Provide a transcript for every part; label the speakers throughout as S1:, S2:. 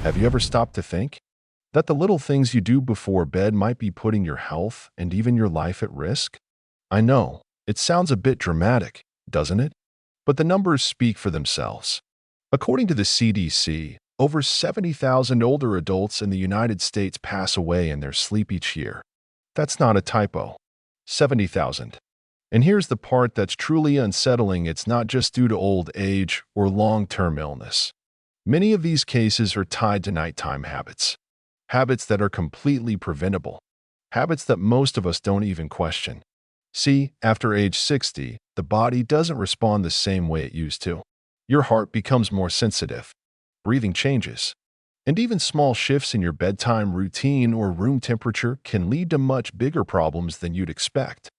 S1: Have you ever stopped to think that the little things you do before bed might be putting your health and even your life at risk? I know, it sounds a bit dramatic, doesn't it? But the numbers speak for themselves. According to the CDC, over 70,000 older adults in the United States pass away in their sleep each year. That's not a typo. 70,000. And here's the part that's truly unsettling: it's not just due to old age or long-term illness. Many of these cases are tied to nighttime habits. Habits that are completely preventable. Habits that most of us don't even question. See, after age 60, the body doesn't respond the same way it used to. Your heart becomes more sensitive. Breathing changes. And even small shifts in your bedtime routine or room temperature can lead to much bigger problems than you'd expect.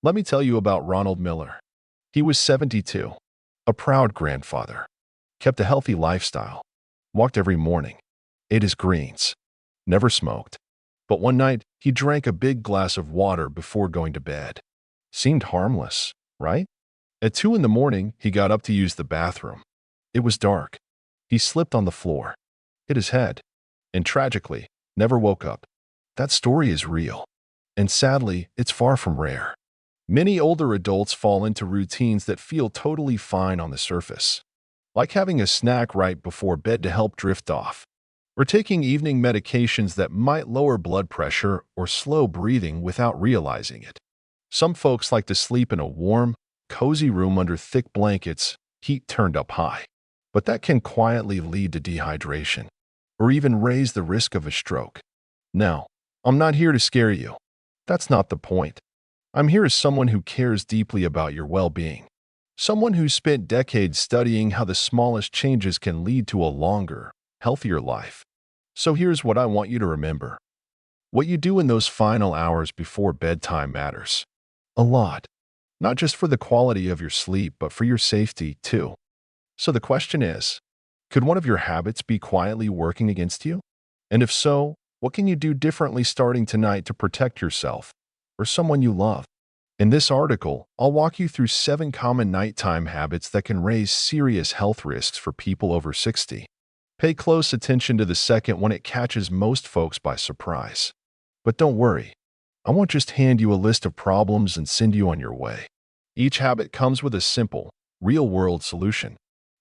S1: Let me tell you about Ronald Miller. He was 72, a proud grandfather, kept a healthy lifestyle, walked every morning, ate his greens, never smoked. But one night, he drank a big glass of water before going to bed. Seemed harmless, right? At 2 in the morning, he got up to use the bathroom. It was dark. He slipped on the floor, hit his head, and tragically, never woke up. That story is real. And sadly, it's far from rare. Many older adults fall into routines that feel totally fine on the surface, like having a snack right before bed to help drift off, or taking evening medications that might lower blood pressure or slow breathing without realizing it. Some folks like to sleep in a warm, cozy room under thick blankets, heat turned up high. But that can quietly lead to dehydration, or even raise the risk of a stroke. Now, I'm not here to scare you. That's not the point. I'm here as someone who cares deeply about your well-being. Someone who spent decades studying how the smallest changes can lead to a longer, healthier life. So here's what I want you to remember. What you do in those final hours before bedtime matters. A lot. Not just for the quality of your sleep, but for your safety, too. So the question is, could one of your habits be quietly working against you? And if so, what can you do differently starting tonight to protect yourself or someone you love? In this article, I'll walk you through 7 common nighttime habits that can raise serious health risks for people over 60. Pay close attention to the second one; it catches most folks by surprise. But don't worry, I won't just hand you a list of problems and send you on your way. Each habit comes with a simple, real-world solution.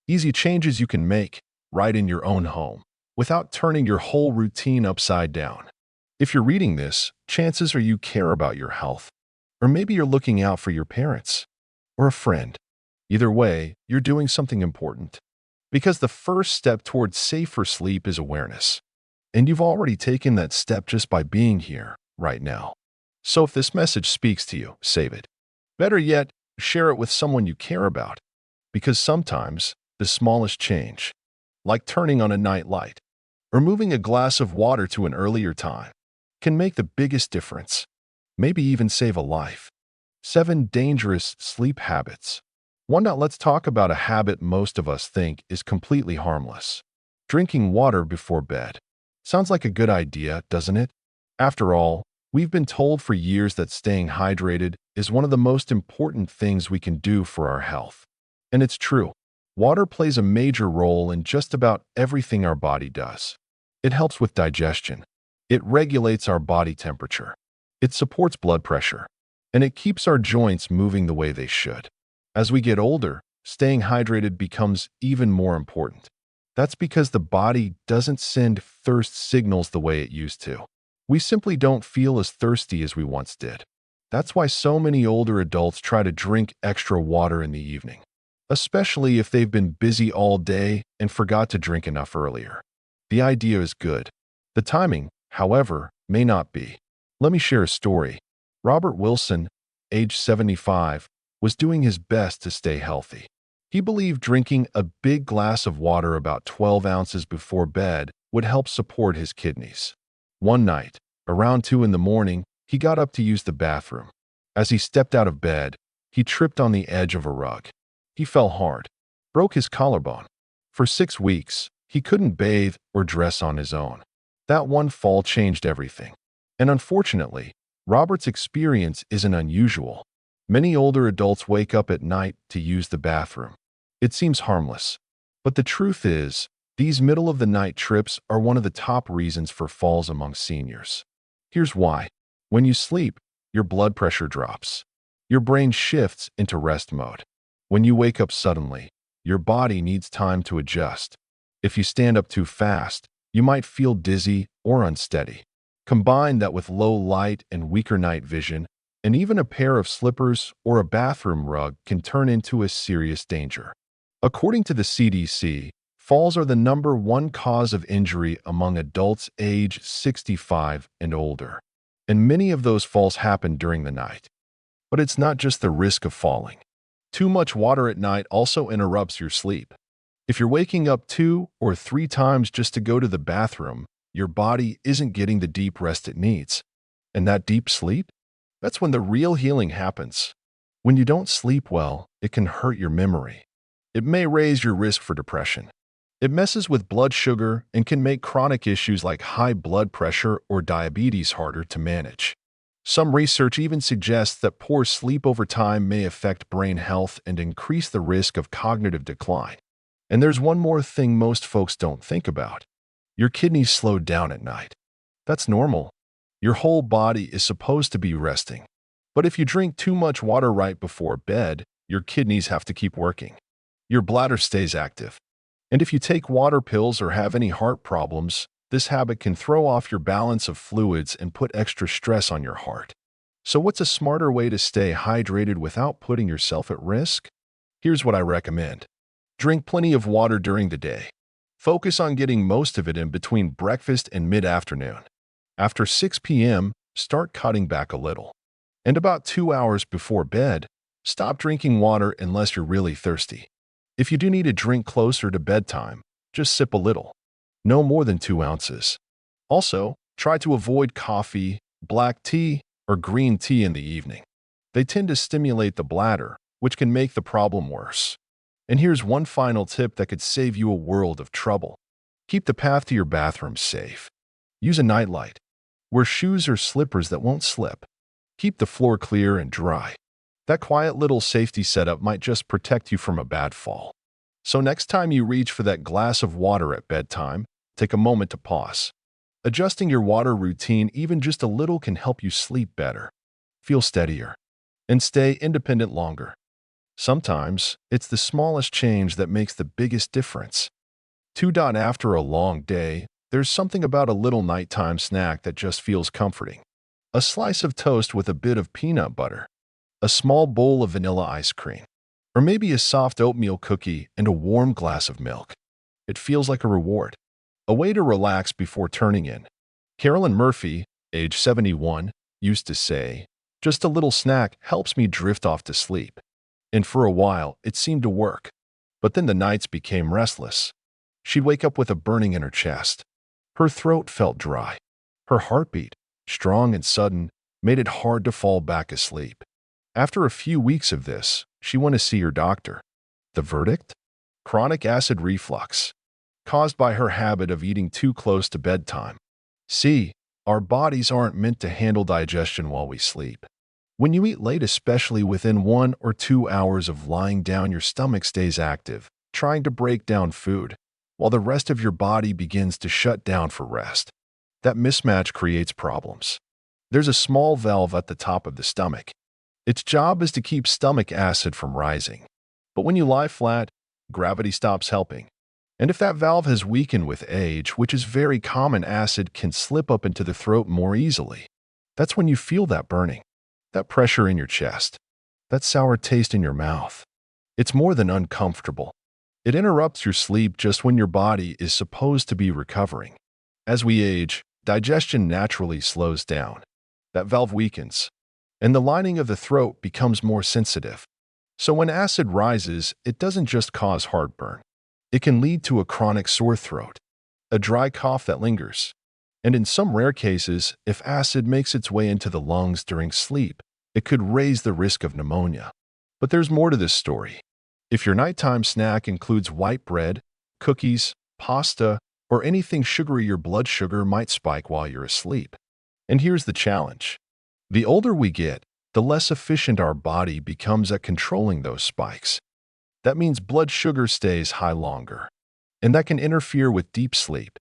S1: Easy changes you can make right in your own home, without turning your whole routine upside down. If you're reading this, chances are you care about your health. Or maybe you're looking out for your parents or a friend. Either way, you're doing something important. Because the first step towards safer sleep is awareness. And you've already taken that step just by being here, right now. So if this message speaks to you, save it. Better yet, share it with someone you care about. Because sometimes, the smallest change, like turning on a night light or moving a glass of water to an earlier time, can make the biggest difference. Maybe even save a life. 7 dangerous sleep habits. 1. Let's talk about a habit most of us think is completely harmless. Drinking water before bed. Sounds like a good idea, doesn't it? After all, we've been told for years that staying hydrated is one of the most important things we can do for our health. And it's true. Water plays a major role in just about everything our body does. It helps with digestion. It regulates our body temperature. It supports blood pressure. And it keeps our joints moving the way they should. As we get older, staying hydrated becomes even more important. That's because the body doesn't send thirst signals the way it used to. We simply don't feel as thirsty as we once did. That's why so many older adults try to drink extra water in the evening, especially if they've been busy all day and forgot to drink enough earlier. The idea is good. The timing, however, may not be. Let me share a story. Robert Wilson, age 75, was doing his best to stay healthy. He believed drinking a big glass of water about 12 ounces before bed would help support his kidneys. One night, around 2 in the morning, he got up to use the bathroom. As he stepped out of bed, he tripped on the edge of a rug. He fell hard, broke his collarbone. For 6 weeks, he couldn't bathe or dress on his own. That one fall changed everything. And unfortunately, Robert's experience isn't unusual. Many older adults wake up at night to use the bathroom. It seems harmless. But the truth is, These middle-of-the-night trips are one of the top reasons for falls among seniors. Here's why. When you sleep, your blood pressure drops. Your brain shifts into rest mode. When you wake up suddenly, your body needs time to adjust. If you stand up too fast, you might feel dizzy or unsteady. Combine that with low light and weaker night vision, and even a pair of slippers or a bathroom rug can turn into a serious danger. According to the CDC, falls are the #1 cause of injury among adults age 65 and older. And many of those falls happen during the night. But it's not just the risk of falling. Too much water at night also interrupts your sleep. If you're waking up 2 or 3 times just to go to the bathroom, your body isn't getting the deep rest it needs. And that deep sleep? That's when the real healing happens. When you don't sleep well, it can hurt your memory. It may raise your risk for depression. It messes with blood sugar and can make chronic issues like high blood pressure or diabetes harder to manage. Some research even suggests that poor sleep over time may affect brain health and increase the risk of cognitive decline. And there's one more thing most folks don't think about. Your kidneys slow down at night. That's normal. Your whole body is supposed to be resting. But if you drink too much water right before bed, your kidneys have to keep working. Your bladder stays active. And if you take water pills or have any heart problems, this habit can throw off your balance of fluids and put extra stress on your heart. So what's a smarter way to stay hydrated without putting yourself at risk? Here's what I recommend. Drink plenty of water during the day. Focus on getting most of it in between breakfast and mid-afternoon. After 6 p.m., start cutting back a little. And about 2 hours before bed, stop drinking water unless you're really thirsty. If you do need to drink closer to bedtime, just sip a little. No more than 2 ounces. Also, try to avoid coffee, black tea, or green tea in the evening. They tend to stimulate the bladder, which can make the problem worse. And here's one final tip that could save you a world of trouble. Keep the path to your bathroom safe. Use a nightlight. Wear shoes or slippers that won't slip. Keep the floor clear and dry. That quiet little safety setup might just protect you from a bad fall. So next time you reach for that glass of water at bedtime, take a moment to pause. Adjusting your water routine even just a little can help you sleep better, feel steadier, and stay independent longer. Sometimes, it's the smallest change that makes the biggest difference. After a long day, there's something about a little nighttime snack that just feels comforting. A slice of toast with a bit of peanut butter, a small bowl of vanilla ice cream, or maybe a soft oatmeal cookie and a warm glass of milk. It feels like a reward, a way to relax before turning in. Carolyn Murphy, age 71, used to say, "Just a little snack helps me drift off to sleep." And for a while, it seemed to work. But then the nights became restless. She'd wake up with a burning in her chest. Her throat felt dry. Her heartbeat, strong and sudden, made it hard to fall back asleep. After a few weeks of this, she went to see her doctor. The verdict? Chronic acid reflux, caused by her habit of eating too close to bedtime. See, our bodies aren't meant to handle digestion while we sleep. When you eat late, especially within 1 or 2 hours of lying down, your stomach stays active, trying to break down food, while the rest of your body begins to shut down for rest. That mismatch creates problems. There's a small valve at the top of the stomach. Its job is to keep stomach acid from rising. But when you lie flat, gravity stops helping. And if that valve has weakened with age, which is very common, acid can slip up into the throat more easily. That's when you feel that burning, that pressure in your chest, that sour taste in your mouth. It's more than uncomfortable. It interrupts your sleep just when your body is supposed to be recovering. As we age, digestion naturally slows down. That valve weakens, and the lining of the throat becomes more sensitive. So when acid rises, it doesn't just cause heartburn. It can lead to a chronic sore throat, a dry cough that lingers. And in some rare cases, if acid makes its way into the lungs during sleep, it could raise the risk of pneumonia. But there's more to this story. If your nighttime snack includes white bread, cookies, pasta, or anything sugary, your blood sugar might spike while you're asleep. And here's the challenge. The older we get, the less efficient our body becomes at controlling those spikes. That means blood sugar stays high longer. and that can interfere with deep sleep.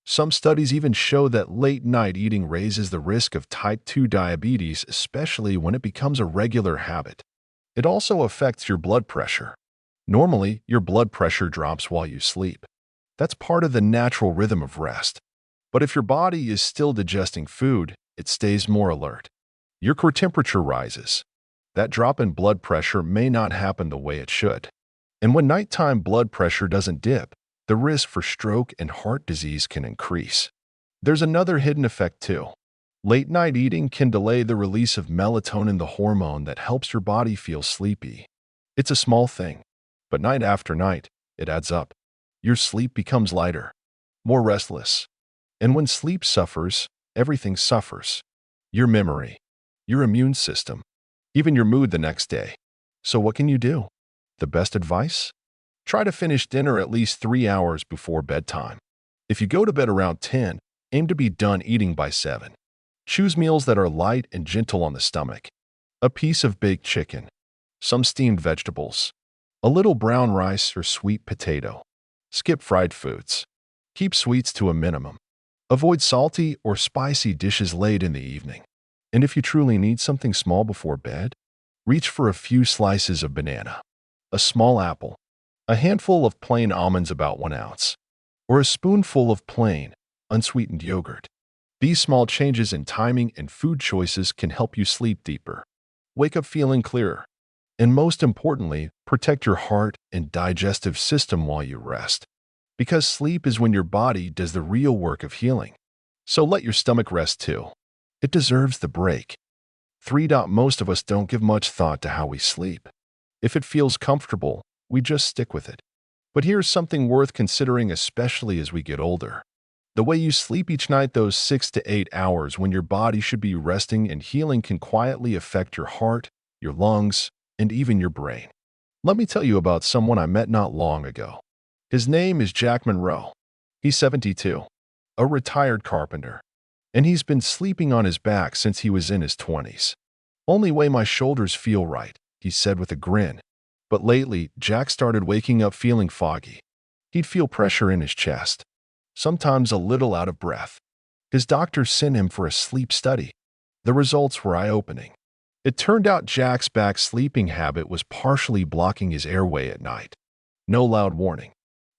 S1: Some studies even show that late-night eating raises the risk of type 2 diabetes, especially when it becomes a regular habit. It also affects your blood pressure. Normally, your blood pressure drops while you sleep. That's part of the natural rhythm of rest. But if your body is still digesting food, it stays more alert. Your core temperature rises. That drop in blood pressure may not happen the way it should. And when nighttime blood pressure doesn't dip, the risk for stroke and heart disease can increase. There's another hidden effect too. Late-night eating can delay the release of melatonin, the hormone that helps your body feel sleepy. It's a small thing, but night after night, it adds up. Your sleep becomes lighter, more restless. And when sleep suffers, everything suffers. Your memory, your immune system, even your mood the next day. So what can you do? The best advice? Try to finish dinner at least 3 hours before bedtime. If you go to bed around 10, aim to be done eating by 7. Choose meals that are light and gentle on the stomach. A piece of baked chicken, some steamed vegetables, a little brown rice or sweet potato. Skip fried foods. Keep sweets to a minimum. Avoid salty or spicy dishes late in the evening. And if you truly need something small before bed, reach for a few slices of banana, a small apple, a handful of plain almonds about 1 ounce, or a spoonful of plain, unsweetened yogurt. These small changes in timing and food choices can help you sleep deeper, wake up feeling clearer, and most importantly, protect your heart and digestive system while you rest. Because sleep is when your body does the real work of healing. So let your stomach rest too. It deserves the break. 3. Most of us don't give much thought to how we sleep. If it feels comfortable, we just stick with it. But here's something worth considering, especially as we get older. The way you sleep each night, those 6 to 8 hours when your body should be resting and healing, can quietly affect your heart, your lungs, and even your brain. Let me tell you about someone I met not long ago. His name is Jack Monroe. He's 72, a retired carpenter, and he's been sleeping on his back since he was in his 20s. "Only way my shoulders feel right," he said with a grin. But lately, Jack started waking up feeling foggy. He'd feel pressure in his chest, sometimes a little out of breath. His doctor sent him for a sleep study. The results were eye-opening. It turned out Jack's back sleeping habit was partially blocking his airway at night. No loud warning,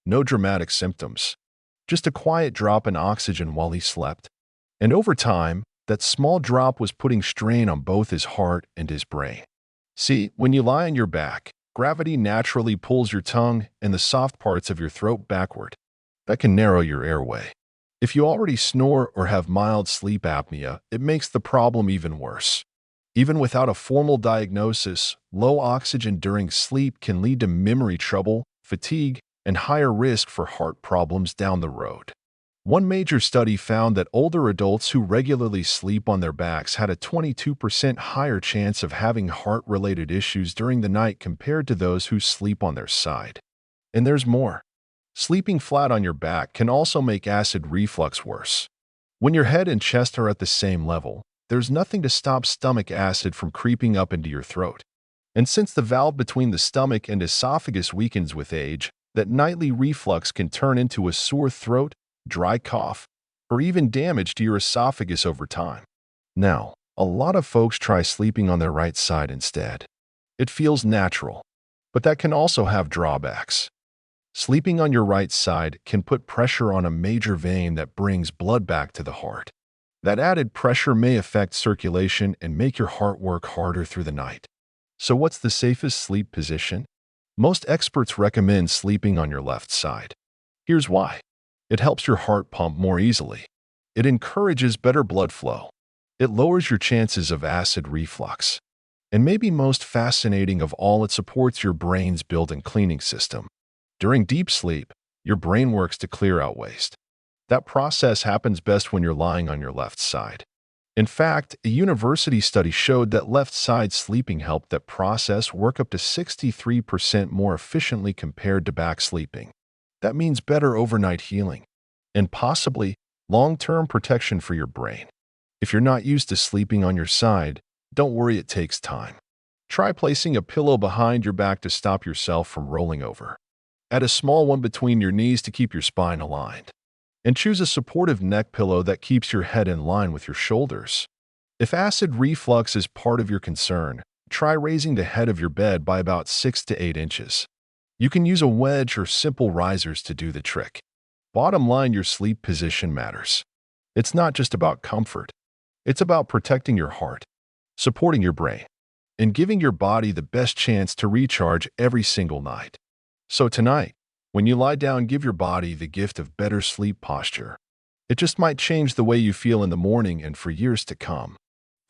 S1: no dramatic symptoms, just a quiet drop in oxygen while he slept. And over time, that small drop was putting strain on both his heart and his brain. See, when you lie on your back, gravity naturally pulls your tongue and the soft parts of your throat backward. That can narrow your airway. If you already snore or have mild sleep apnea, it makes the problem even worse. Even without a formal diagnosis, low oxygen during sleep can lead to memory trouble, fatigue, and higher risk for heart problems down the road. One major study found that older adults who regularly sleep on their backs had a 22% higher chance of having heart-related issues during the night compared to those who sleep on their side. And there's more. Sleeping flat on your back can also make acid reflux worse. When your head and chest are at the same level, there's nothing to stop stomach acid from creeping up into your throat. And since the valve between the stomach and esophagus weakens with age, that nightly reflux can turn into a sore throat, dry cough, or even damage to your esophagus over time. Now, a lot of folks try sleeping on their right side instead. It feels natural, but that can also have drawbacks. Sleeping on your right side can put pressure on a major vein that brings blood back to the heart. That added pressure may affect circulation and make your heart work harder through the night. So what's the safest sleep position? Most experts recommend sleeping on your left side. Here's why. It helps your heart pump more easily. It encourages better blood flow. It lowers your chances of acid reflux. And maybe most fascinating of all, it supports your brain's built-in cleaning system. During deep sleep, your brain works to clear out waste. That process happens best when you're lying on your left side. In fact, a university study showed that left-side sleeping helped that process work up to 63% more efficiently compared to back sleeping. That means better overnight healing and possibly long-term protection for your brain. If you're not used to sleeping on your side, don't worry, it takes time. Try placing a pillow behind your back to stop yourself from rolling over. Add a small one between your knees to keep your spine aligned. And choose a supportive neck pillow that keeps your head in line with your shoulders. If acid reflux is part of your concern, try raising the head of your bed by about 6 to 8 inches. You can use a wedge or simple risers to do the trick. Bottom line, your sleep position matters. It's not just about comfort. It's about protecting your heart, supporting your brain, and giving your body the best chance to recharge every single night. So tonight, when you lie down, give your body the gift of better sleep posture. It just might change the way you feel in the morning and for years to come.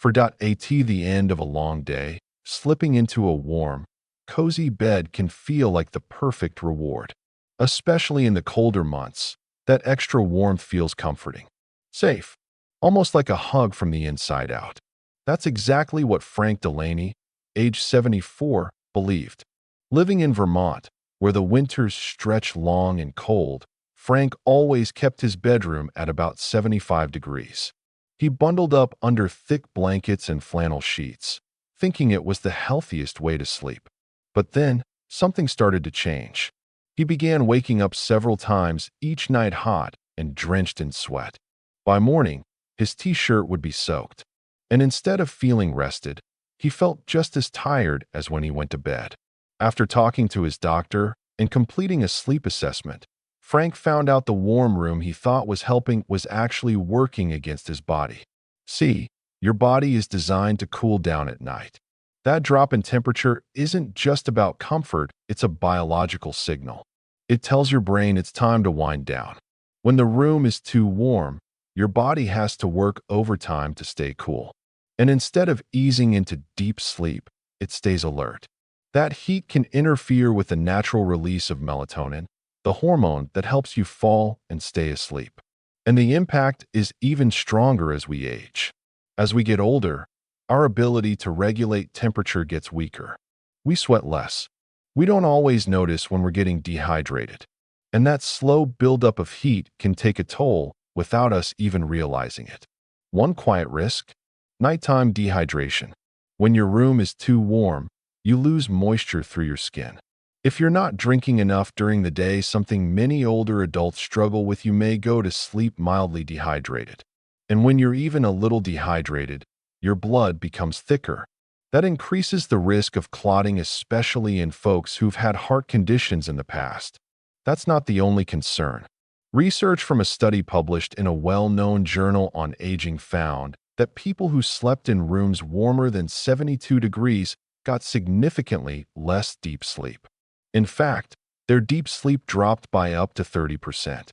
S1: At the end of a long day, slipping into a warm, cozy bed can feel like the perfect reward. Especially in the colder months, that extra warmth feels comforting, safe, almost like a hug from the inside out. That's exactly what Frank Delaney, age 74, believed. Living in Vermont, where the winters stretch long and cold, Frank always kept his bedroom at about 75 degrees. He bundled up under thick blankets and flannel sheets, thinking it was the healthiest way to sleep. But then, something started to change. He began waking up several times each night, hot and drenched in sweat. By morning, his t-shirt would be soaked, and instead of feeling rested, he felt just as tired as when he went to bed. After talking to his doctor and completing a sleep assessment, Frank found out the warm room he thought was helping was actually working against his body. See, your body is designed to cool down at night. That drop in temperature isn't just about comfort, it's a biological signal. It tells your brain it's time to wind down. When the room is too warm, your body has to work overtime to stay cool. And instead of easing into deep sleep, it stays alert. That heat can interfere with the natural release of melatonin, the hormone that helps you fall and stay asleep. And the impact is even stronger as we age. As we get older, our ability to regulate temperature gets weaker. We sweat less. We don't always notice when we're getting dehydrated. And that slow buildup of heat can take a toll without us even realizing it. One quiet risk: nighttime dehydration. When your room is too warm, you lose moisture through your skin. If you're not drinking enough during the day, something many older adults struggle with, you may go to sleep mildly dehydrated. And when you're even a little dehydrated, your blood becomes thicker. That increases the risk of clotting, especially in folks who've had heart conditions in the past. That's not the only concern. Research from a study published in a well-known journal on aging found that people who slept in rooms warmer than 72 degrees got significantly less deep sleep. In fact, their deep sleep dropped by up to 30%.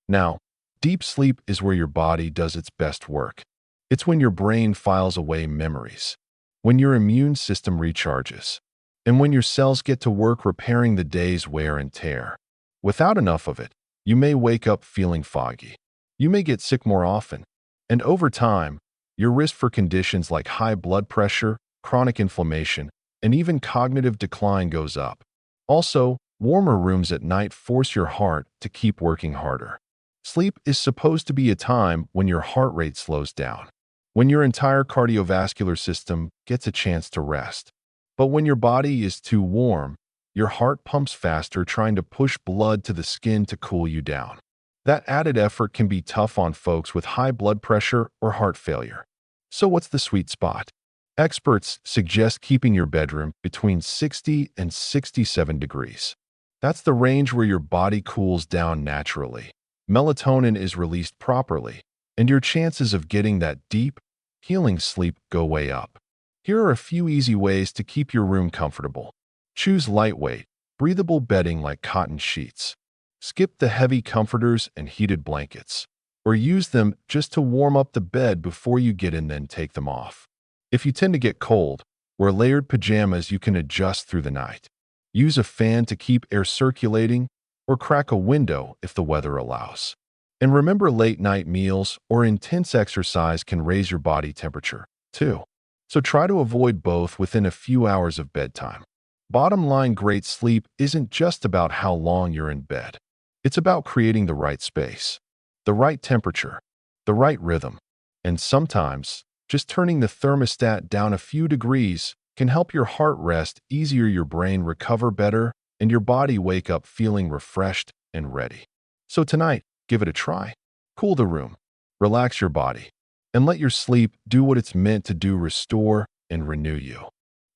S1: Now, deep sleep is where your body does its best work. It's when your brain files away memories, when your immune system recharges, and when your cells get to work repairing the day's wear and tear. Without enough of it, you may wake up feeling foggy. You may get sick more often, and over time, your risk for conditions like high blood pressure, chronic inflammation, and even cognitive decline goes up. Also, warmer rooms at night force your heart to keep working harder. Sleep is supposed to be a time when your heart rate slows down, when your entire cardiovascular system gets a chance to rest. But when your body is too warm, your heart pumps faster, trying to push blood to the skin to cool you down. That added effort can be tough on folks with high blood pressure or heart failure. So what's the sweet spot? Experts suggest keeping your bedroom between 60 and 67 degrees. That's the range where your body cools down naturally. Melatonin is released properly, and your chances of getting that deep, healing sleep go way up. Here are a few easy ways to keep your room comfortable. Choose lightweight, breathable bedding like cotton sheets. Skip the heavy comforters and heated blankets, or use them just to warm up the bed before you get in, then take them off. If you tend to get cold, wear layered pajamas you can adjust through the night. Use a fan to keep air circulating, or crack a window if the weather allows. And remember, late-night meals or intense exercise can raise your body temperature, too. So try to avoid both within a few hours of bedtime. Bottom line, great sleep isn't just about how long you're in bed. It's about creating the right space, the right temperature, the right rhythm, and sometimes just turning the thermostat down a few degrees can help your heart rest easier, your brain recover better, and your body wake up feeling refreshed and ready. So tonight, give it a try. Cool the room, relax your body, and let your sleep do what it's meant to do: restore and renew you.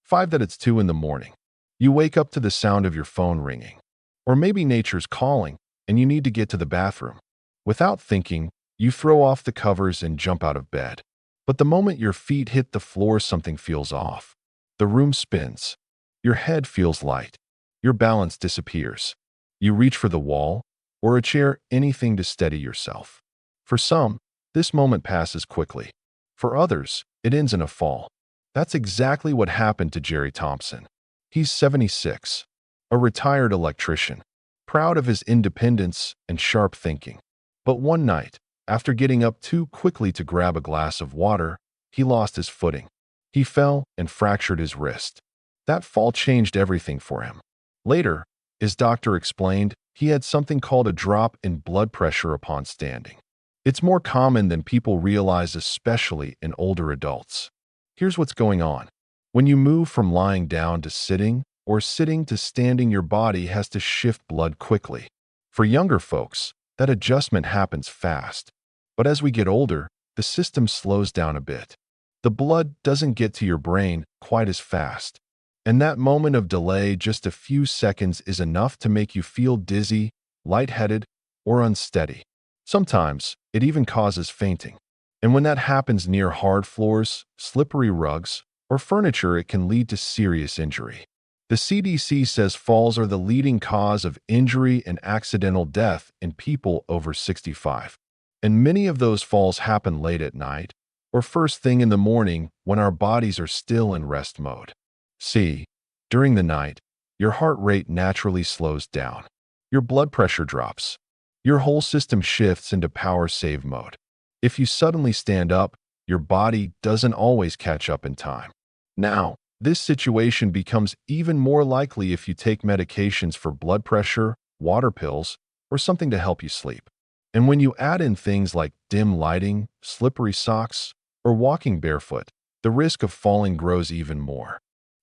S1: 5. That it's 2 in the morning. You wake up to the sound of your phone ringing. Or maybe nature's calling, and you need to get to the bathroom. Without thinking, you throw off the covers and jump out of bed. But the moment your feet hit the floor, something feels off. The room spins. Your head feels light. Your balance disappears. You reach for the wall or a chair, anything to steady yourself. For some, this moment passes quickly. For others, it ends in a fall. That's exactly what happened to Jerry Thompson. He's 76, a retired electrician, proud of his independence and sharp thinking. But one night, after getting up too quickly to grab a glass of water, he lost his footing. He fell and fractured his wrist. That fall changed everything for him. Later, his doctor explained he had something called a drop in blood pressure upon standing. It's more common than people realize, especially in older adults. Here's what's going on. When you move from lying down to sitting or sitting to standing, your body has to shift blood quickly. For younger folks, that adjustment happens fast. But as we get older, the system slows down a bit. The blood doesn't get to your brain quite as fast. And that moment of delay, just a few seconds, is enough to make you feel dizzy, lightheaded, or unsteady. Sometimes, it even causes fainting. And when that happens near hard floors, slippery rugs, or furniture, it can lead to serious injury. The CDC says falls are the leading cause of injury and accidental death in people over 65. And many of those falls happen late at night or first thing in the morning when our bodies are still in rest mode. See, during the night, your heart rate naturally slows down. Your blood pressure drops. Your whole system shifts into power save mode. If you suddenly stand up, your body doesn't always catch up in time. Now, this situation becomes even more likely if you take medications for blood pressure, water pills, or something to help you sleep. And when you add in things like dim lighting, slippery socks, or walking barefoot, the risk of falling grows even more.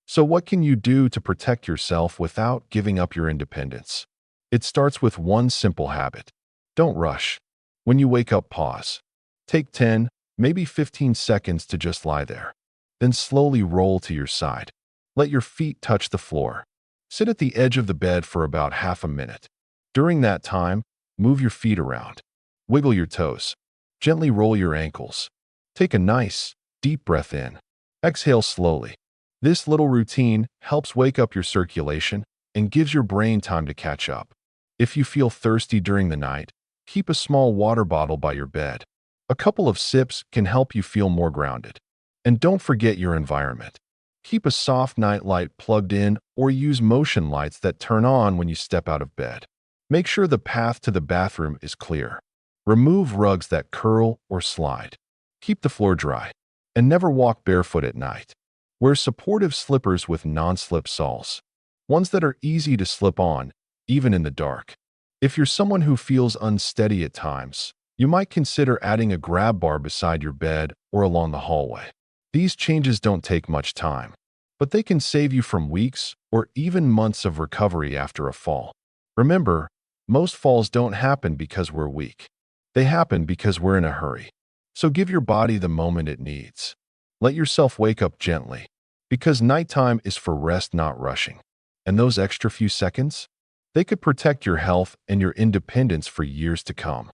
S1: So what can you do to protect yourself without giving up your independence? It starts with one simple habit. Don't rush. When you wake up, pause. Take 10, maybe 15 seconds to just lie there. Then slowly roll to your side. Let your feet touch the floor. Sit at the edge of the bed for about half a minute. During that time, move your feet around. Wiggle your toes. Gently roll your ankles. Take a nice, deep breath in. Exhale slowly. This little routine helps wake up your circulation and gives your brain time to catch up. If you feel thirsty during the night, keep a small water bottle by your bed. A couple of sips can help you feel more grounded. And don't forget your environment. Keep a soft night light plugged in or use motion lights that turn on when you step out of bed. Make sure the path to the bathroom is clear. Remove rugs that curl or slide. Keep the floor dry. And never walk barefoot at night. Wear supportive slippers with non-slip soles. Ones that are easy to slip on, even in the dark. If you're someone who feels unsteady at times, you might consider adding a grab bar beside your bed or along the hallway. These changes don't take much time, but they can save you from weeks or even months of recovery after a fall. Remember, most falls don't happen because we're weak. They happen because we're in a hurry. So give your body the moment it needs. Let yourself wake up gently, because nighttime is for rest, not rushing. And those extra few seconds, they could protect your health and your independence for years to come.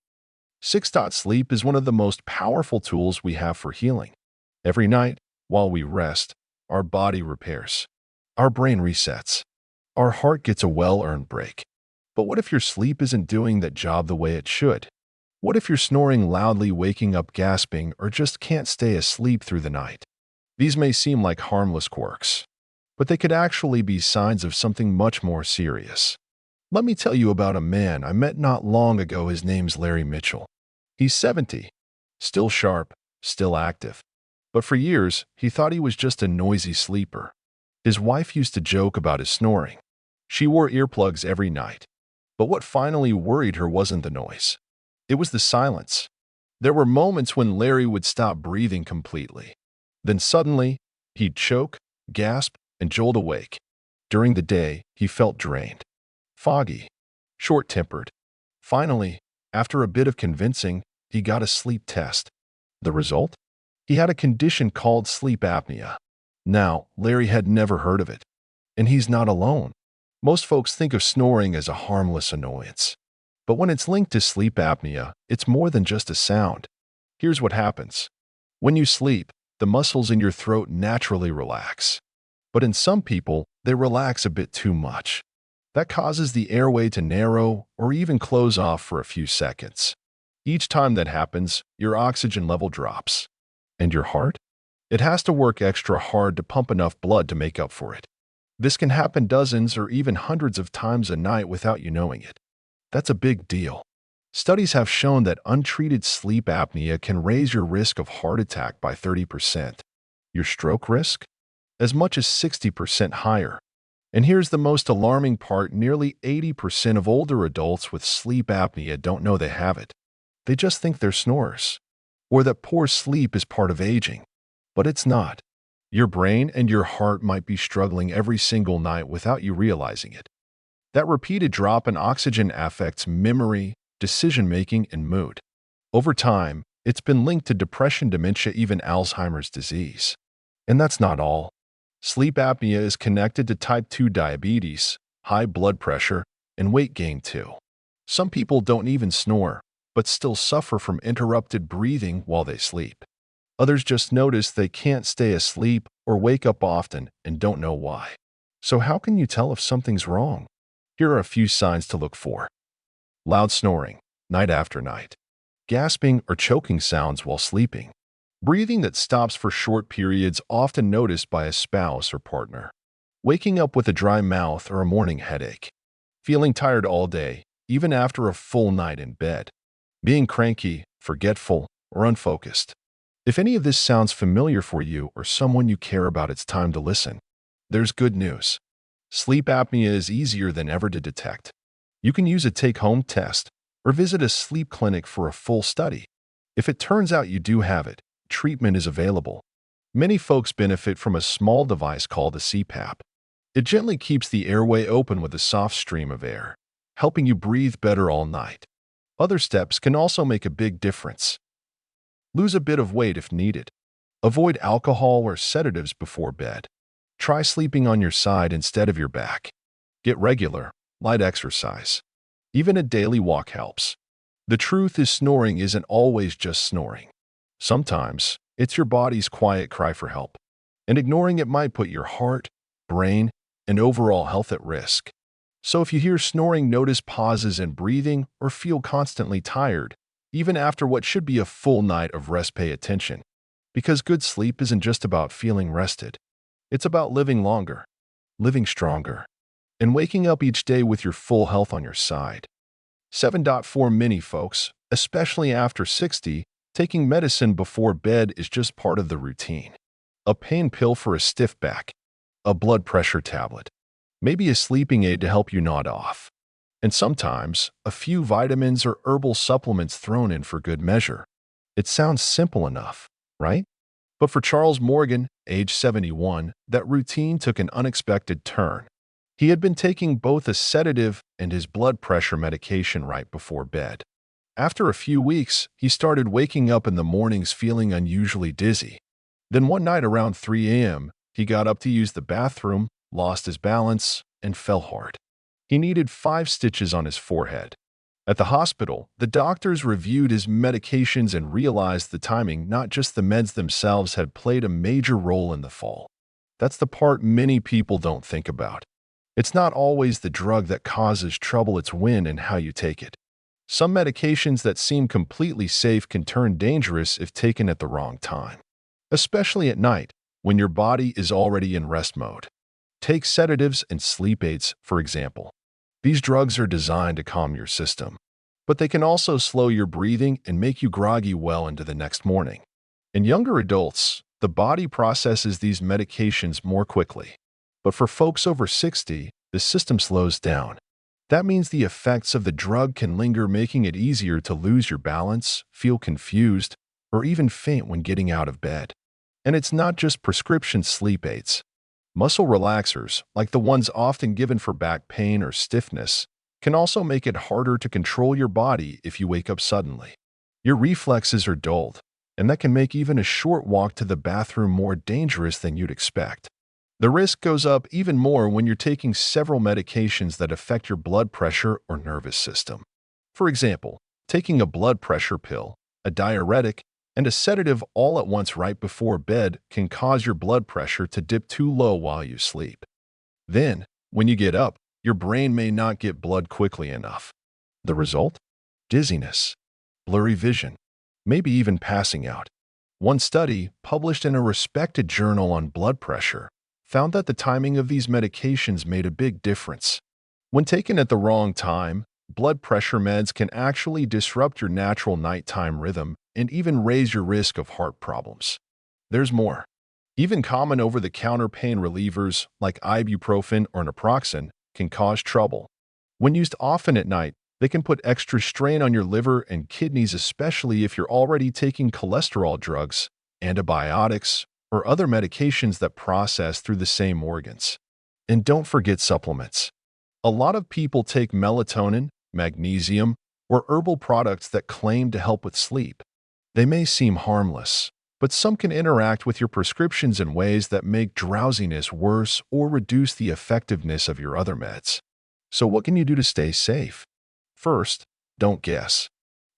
S1: 6. Sleep is one of the most powerful tools we have for healing. Every night, while we rest, our body repairs. Our brain resets. Our heart gets a well-earned break. But what if your sleep isn't doing that job the way it should? What if you're snoring loudly, waking up gasping, or just can't stay asleep through the night? These may seem like harmless quirks, but they could actually be signs of something much more serious. Let me tell you about a man I met not long ago. His name's Larry Mitchell. He's 70, still sharp, still active. But for years, he thought he was just a noisy sleeper. His wife used to joke about his snoring. She wore earplugs every night. But what finally worried her wasn't the noise. It was the silence. There were moments when Larry would stop breathing completely. Then suddenly, he'd choke, gasp, and jolt awake. During the day, he felt drained. foggy, short-tempered. Finally, after a bit of convincing, he got a sleep test. The result? He had a condition called sleep apnea. Now, Larry had never heard of it. And he's not alone. Most folks think of snoring as a harmless annoyance. But when it's linked to sleep apnea, it's more than just a sound. Here's what happens. When you sleep, the muscles in your throat naturally relax. But in some people, they relax a bit too much. That causes the airway to narrow or even close off for a few seconds. Each time that happens, your oxygen level drops. And your heart? It has to work extra hard to pump enough blood to make up for it. This can happen dozens or even hundreds of times a night without you knowing it. That's a big deal. Studies have shown that untreated sleep apnea can raise your risk of heart attack by 30%. Your stroke risk? As much as 60% higher. And here's the most alarming part, nearly 80% of older adults with sleep apnea don't know they have it. They just think they're snorers, or that poor sleep is part of aging. But it's not. Your brain and your heart might be struggling every single night without you realizing it. That repeated drop in oxygen affects memory, decision-making, and mood. Over time, it's been linked to depression, dementia, even Alzheimer's disease. And that's not all. Sleep apnea is connected to type 2 diabetes, high blood pressure, and weight gain too. Some people don't even snore, but still suffer from interrupted breathing while they sleep. Others just notice they can't stay asleep or wake up often and don't know why. So how can you tell if something's wrong? Here are a few signs to look for. Loud snoring, night after night. Gasping or choking sounds while sleeping. Breathing that stops for short periods, often noticed by a spouse or partner. Waking up with a dry mouth or a morning headache. Feeling tired all day, even after a full night in bed. Being cranky, forgetful, or unfocused. If any of this sounds familiar for you or someone you care about, it's time to listen. There's good news. Sleep apnea is easier than ever to detect. You can use a take-home test or visit a sleep clinic for a full study. If it turns out you do have it, treatment is available. Many folks benefit from a small device called a CPAP. It gently keeps the airway open with a soft stream of air, helping you breathe better all night. Other steps can also make a big difference. Lose a bit of weight if needed. Avoid alcohol or sedatives before bed. Try sleeping on your side instead of your back. Get regular, light exercise. Even a daily walk helps. The truth is, snoring isn't always just snoring. Sometimes, it's your body's quiet cry for help. And ignoring it might put your heart, brain, and overall health at risk. So if you hear snoring, notice pauses in breathing, or feel constantly tired, even after what should be a full night of rest, pay attention. Because good sleep isn't just about feeling rested. It's about living longer, living stronger, and waking up each day with your full health on your side. 7.4 Many folks, especially after 60, taking medicine before bed is just part of the routine. A pain pill for a stiff back, a blood pressure tablet, maybe a sleeping aid to help you nod off. And sometimes, a few vitamins or herbal supplements thrown in for good measure. It sounds simple enough, right? But for Charles Morgan, age 71, that routine took an unexpected turn. He had been taking both a sedative and his blood pressure medication right before bed. After a few weeks, he started waking up in the mornings feeling unusually dizzy. Then one night around 3 a.m., he got up to use the bathroom, lost his balance, and fell hard. He needed 5 stitches on his forehead. At the hospital, the doctors reviewed his medications and realized the timing, not just the meds themselves, had played a major role in the fall. That's the part many people don't think about. It's not always the drug that causes trouble, it's when and how you take it. Some medications that seem completely safe can turn dangerous if taken at the wrong time, especially at night, when your body is already in rest mode. Take sedatives and sleep aids, for example. These drugs are designed to calm your system, but they can also slow your breathing and make you groggy well into the next morning. In younger adults, the body processes these medications more quickly. But for folks over 60, the system slows down. That means the effects of the drug can linger, making it easier to lose your balance, feel confused, or even faint when getting out of bed. And it's not just prescription sleep aids. Muscle relaxers, like the ones often given for back pain or stiffness, can also make it harder to control your body if you wake up suddenly. Your reflexes are dulled, and that can make even a short walk to the bathroom more dangerous than you'd expect. The risk goes up even more when you're taking several medications that affect your blood pressure or nervous system. For example, taking a blood pressure pill, a diuretic, and a sedative all at once right before bed can cause your blood pressure to dip too low while you sleep. Then, when you get up, your brain may not get blood quickly enough. The result? Dizziness, blurry vision, maybe even passing out. One study, published in a respected journal on blood pressure, found that the timing of these medications made a big difference. When taken at the wrong time, blood pressure meds can actually disrupt your natural nighttime rhythm and even raise your risk of heart problems. There's more. Even common over-the-counter pain relievers like ibuprofen or naproxen can cause trouble. When used often at night, they can put extra strain on your liver and kidneys, especially if you're already taking cholesterol drugs, antibiotics, or other medications that process through the same organs. And don't forget supplements. A lot of people take melatonin, magnesium, or herbal products that claim to help with sleep. They may seem harmless, but some can interact with your prescriptions in ways that make drowsiness worse or reduce the effectiveness of your other meds. So what can you do to stay safe? First, don't guess.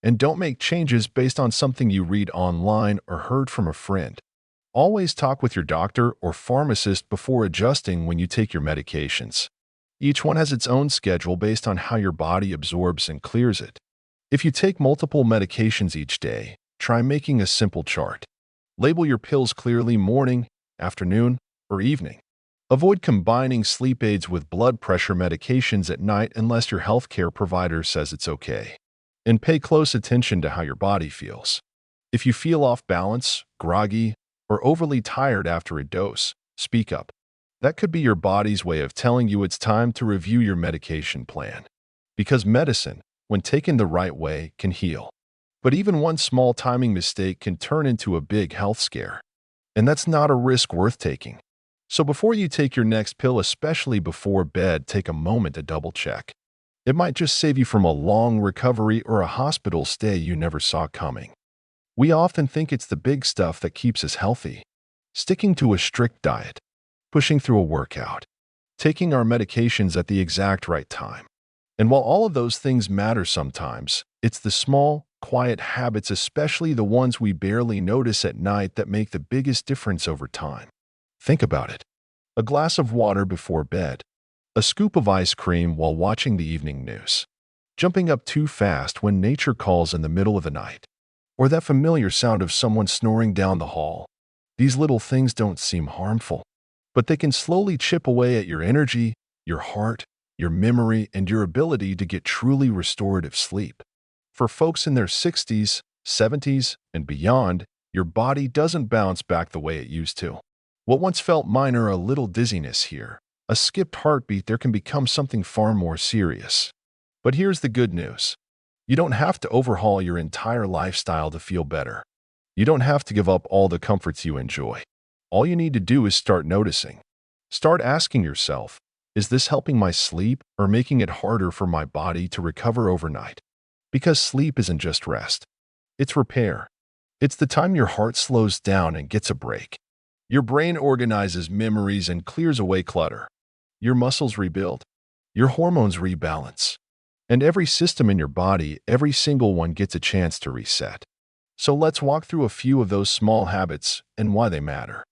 S1: And don't make changes based on something you read online or heard from a friend. Always talk with your doctor or pharmacist before adjusting when you take your medications. Each one has its own schedule based on how your body absorbs and clears it. If you take multiple medications each day, try making a simple chart. Label your pills clearly morning, afternoon, or evening. Avoid combining sleep aids with blood pressure medications at night unless your healthcare provider says it's okay. And pay close attention to how your body feels. If you feel off balance, groggy, or overly tired after a dose, speak up. That could be your body's way of telling you it's time to review your medication plan. Because medicine, when taken the right way, can heal. But even one small timing mistake can turn into a big health scare. And that's not a risk worth taking. So before you take your next pill, especially before bed, take a moment to double check. It might just save you from a long recovery or a hospital stay you never saw coming. We often think it's the big stuff that keeps us healthy. Sticking to a strict diet, pushing through a workout, taking our medications at the exact right time. And while all of those things matter sometimes, it's the small, quiet habits, especially the ones we barely notice at night, that make the biggest difference over time. Think about it. A glass of water before bed, a scoop of ice cream while watching the evening news, jumping up too fast when nature calls in the middle of the night, or that familiar sound of someone snoring down the hall. These little things don't seem harmful, but they can slowly chip away at your energy, your heart, your memory, and your ability to get truly restorative sleep. For folks in their 60s, 70s, and beyond, your body doesn't bounce back the way it used to. What once felt minor, a little dizziness here, a skipped heartbeat, there can become something far more serious. But here's the good news. You don't have to overhaul your entire lifestyle to feel better. You don't have to give up all the comforts you enjoy. All you need to do is start noticing. Start asking yourself, is this helping my sleep or making it harder for my body to recover overnight? Because sleep isn't just rest. It's repair. It's the time your heart slows down and gets a break. Your brain organizes memories and clears away clutter. Your muscles rebuild. Your hormones rebalance. And every system in your body, every single one, gets a chance to reset. So let's walk through a few of those small habits and why they matter.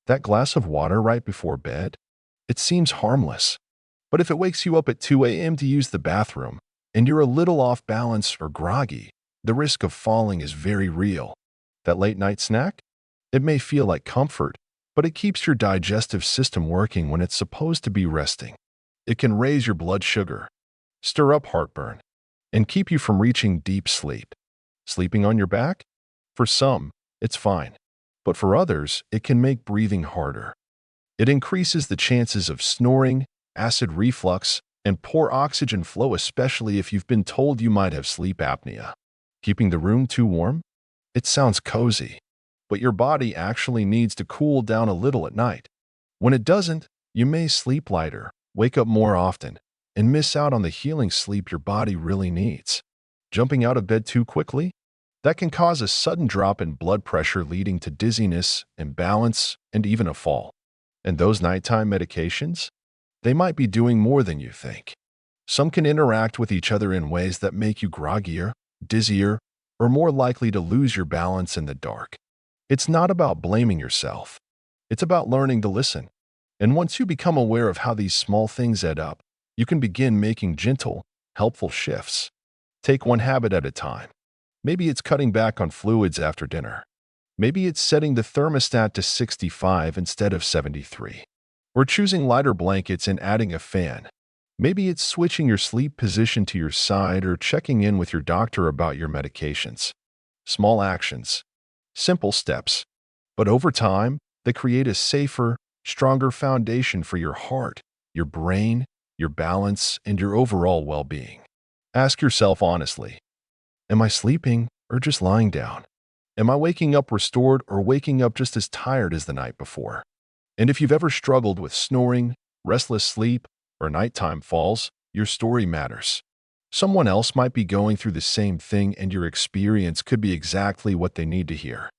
S1: That glass of water right before bed? It seems harmless. But if it wakes you up at 2 a.m. to use the bathroom, and you're a little off balance or groggy, the risk of falling is very real. That late night snack? It may feel like comfort, but it keeps your digestive system working when it's supposed to be resting. It can raise your blood sugar, stir up heartburn, and keep you from reaching deep sleep. Sleeping on your back? For some, it's fine. But for others, it can make breathing harder. It increases the chances of snoring, acid reflux, and poor oxygen flow, especially if you've been told you might have sleep apnea. Keeping the room too warm? It sounds cozy, but your body actually needs to cool down a little at night. When it doesn't, you may sleep lighter, wake up more often, and miss out on the healing sleep your body really needs. Jumping out of bed too quickly? That can cause a sudden drop in blood pressure leading to dizziness, imbalance, and even a fall. And those nighttime medications? They might be doing more than you think. Some can interact with each other in ways that make you groggier, dizzier, or more likely to lose your balance in the dark. It's not about blaming yourself. It's about learning to listen. And once you become aware of how these small things add up, you can begin making gentle, helpful shifts. Take one habit at a time. Maybe it's cutting back on fluids after dinner. Maybe it's setting the thermostat to 65 instead of 73. Or choosing lighter blankets and adding a fan. Maybe it's switching your sleep position to your side or checking in with your doctor about your medications. Small actions. Simple steps. But over time, they create a safer, stronger foundation for your heart, your brain, your balance, and your overall well-being. Ask yourself honestly, am I sleeping or just lying down? Am I waking up restored or waking up just as tired as the night before? And if you've ever struggled with snoring, restless sleep, or nighttime falls, your story matters. Someone else might be going through the same thing and your experience could be exactly what they need to hear.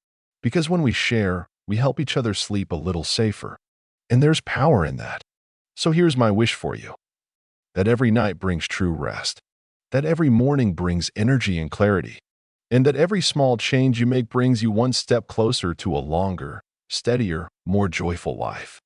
S1: Because when we share, we help each other sleep a little safer. And there's power in that. So here's my wish for you. That every night brings true rest. That every morning brings energy and clarity. And that every small change you make brings you one step closer to a longer, steadier, more joyful life.